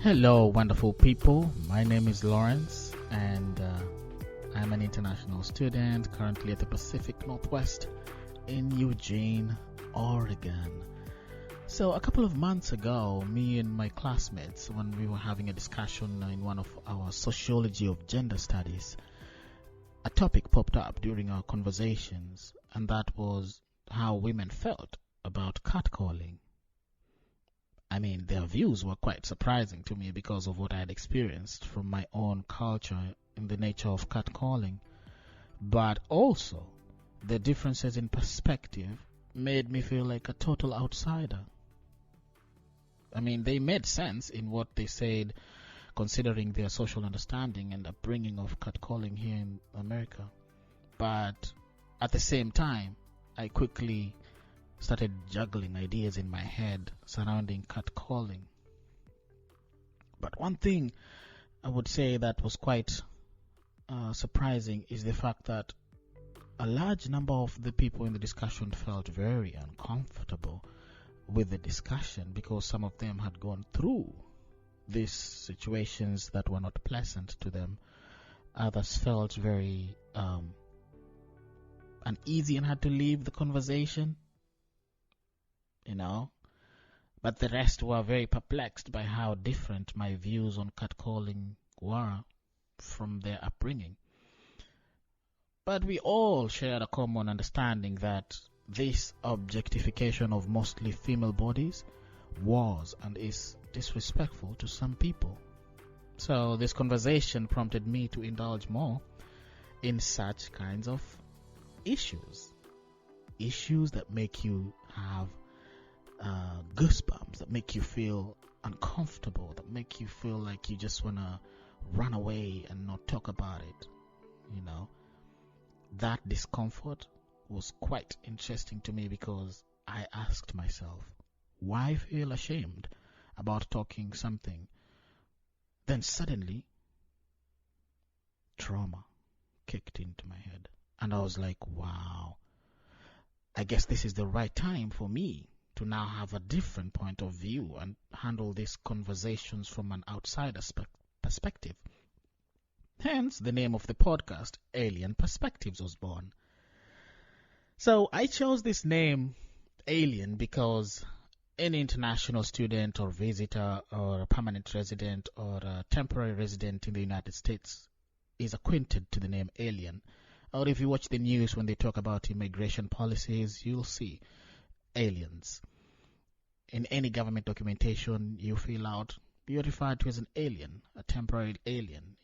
Hello, wonderful people. My name is Lawrence, and I'm an international student currently at the Pacific Northwest in Eugene, Oregon. So, a couple of months ago, me and my classmates, when we were having a discussion in one of our sociology of gender studies, a topic popped up during our conversations, and that was how women felt about catcalling. I mean, their views were quite surprising to me because of what I had experienced from my own culture in the nature of catcalling. But also, the differences in perspective made me feel like a total outsider. I mean, they made sense in what they said, considering their social understanding and upbringing of catcalling here in America. But at the same time, I quickly started juggling ideas in my head surrounding catcalling. But one thing I would say that was quite surprising is the fact that a large number of the people in the discussion felt very uncomfortable with the discussion because some of them had gone through these situations that were not pleasant to them. Others felt very uneasy and had to leave the conversation. But the rest were very perplexed by how different my views on catcalling were from their upbringing. But we all shared a common understanding that this objectification of mostly female bodies was and is disrespectful to some people. So this conversation prompted me to indulge more in such kinds of issues that make you have goosebumps, that make you feel uncomfortable, that make you feel like you just want to run away and not talk about it. That discomfort was quite interesting to me because I asked myself, why feel ashamed about talking something? Then suddenly trauma kicked into my head and I was like, wow, I guess this is the right time for me to now have a different point of view and handle these conversations from an outsider perspective. Hence, the name of the podcast, Alien Perspectives, was born. So I chose this name, Alien, because any international student or visitor or a permanent resident or a temporary resident in the United States is acquainted to the name Alien. Or if you watch the news when they talk about immigration policies, you'll see aliens. In any government documentation you fill out, you're referred to as an alien, a temporary alien,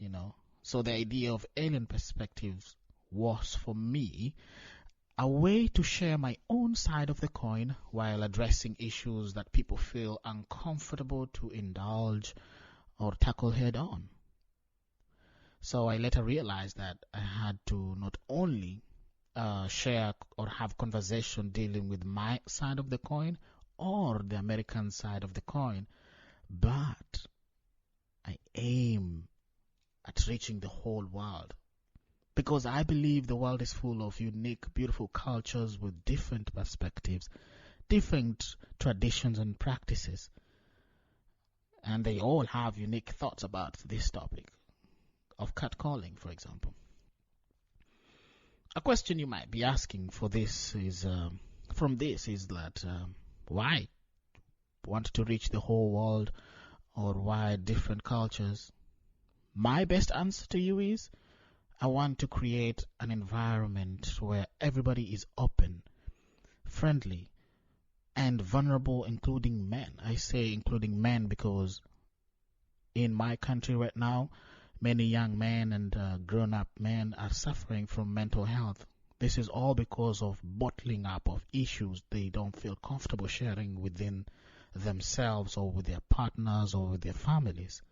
So the idea of alien perspectives was, for me, a way to share my own side of the coin while addressing issues that people feel uncomfortable to indulge or tackle head on. So I later realized that I had to not only share or have conversation dealing with my side of the coin or the American side of the coin, but I aim at reaching the whole world, because I believe the world is full of unique, beautiful cultures with different perspectives, different traditions and practices, and they all have unique thoughts about this topic of catcalling, for example. A question you might be asking from this is that why want to reach the whole world, or why different cultures? My best answer to you is, I want to create an environment where everybody is open, friendly, and vulnerable, including men. I say including men because in my country right now, many young men and grown-up men are suffering from mental health. This is all because of bottling up of issues they don't feel comfortable sharing within themselves or with their partners or with their families.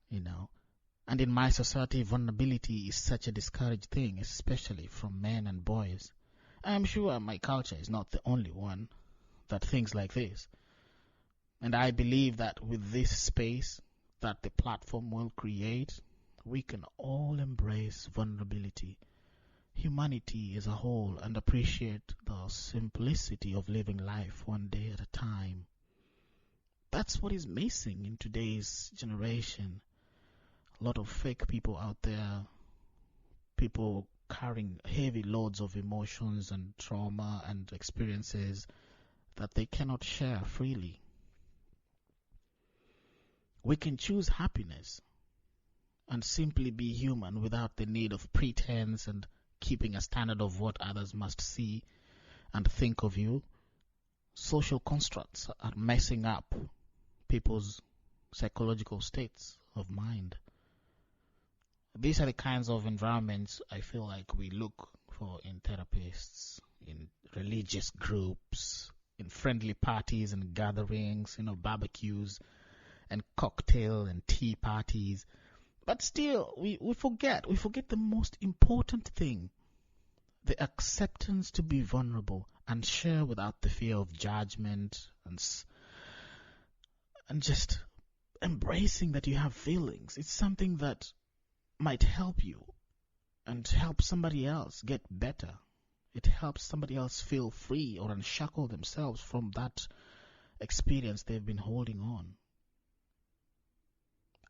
And in my society, vulnerability is such a discouraged thing, especially from men and boys. I'm sure my culture is not the only one that thinks like this. And I believe that with this space that the platform will create, we can all embrace vulnerability, humanity as a whole, and appreciate the simplicity of living life one day at a time. That's what is missing in today's generation. A lot of fake people out there, people carrying heavy loads of emotions and trauma and experiences that they cannot share freely. We can choose happiness and simply be human without the need of pretense and keeping a standard of what others must see and think of you. Social constructs are messing up people's psychological states of mind. These are the kinds of environments I feel like we look for in therapists, in religious groups, in friendly parties and gatherings, barbecues and cocktail and tea parties. But still, we forget the most important thing, the acceptance to be vulnerable and share without the fear of judgment and just embracing that you have feelings. It's something that might help you and help somebody else get better. It helps somebody else feel free or unshackle themselves from that experience they've been holding on.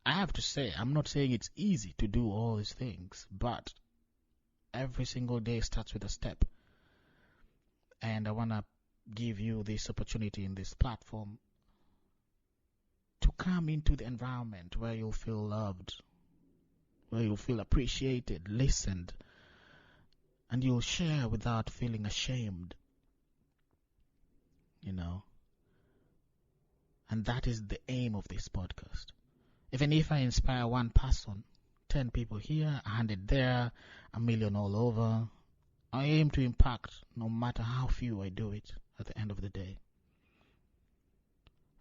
I have to say, I'm not saying it's easy to do all these things, but every single day starts with a step. And I want to give you this opportunity in this platform to come into the environment where you'll feel loved, where you'll feel appreciated, listened, and you'll share without feeling ashamed. And that is the aim of this podcast. Even if I inspire one person, 10 people here, 100 there, 1 million all over, I aim to impact no matter how few I do it at the end of the day.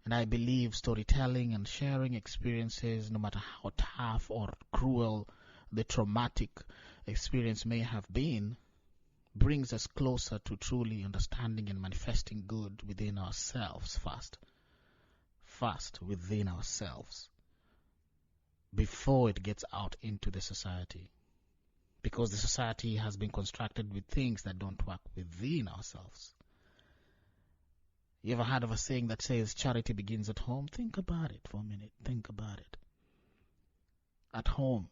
And I believe storytelling and sharing experiences, no matter how tough or cruel the traumatic experience may have been, brings us closer to truly understanding and manifesting good within ourselves first within ourselves, before it gets out into the society. Because the society has been constructed with things that don't work within ourselves. You ever heard of a saying that says charity begins at home? Think about it for a minute. Think about it. At home,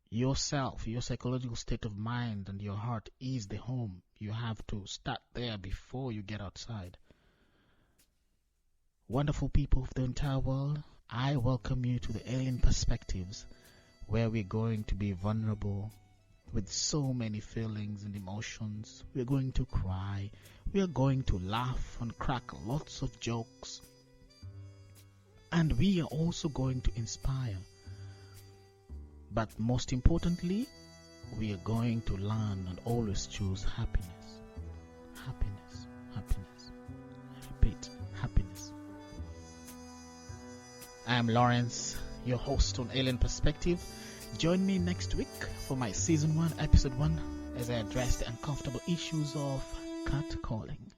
yourself, your psychological state of mind and your heart is the home. You have to start there before you get outside. Wonderful people of the entire world, I welcome you to the Alien Perspectives, where we're going to be vulnerable with so many feelings and emotions. We're going to cry. We are going to laugh and crack lots of jokes. And we are also going to inspire. But most importantly, we are going to learn and always choose happiness. Happiness. Happiness. I repeat, happiness. I am Lawrence, your host on Alien Perspective. Join me next week for my Season 1, Episode 1, as I address the uncomfortable issues of catcalling.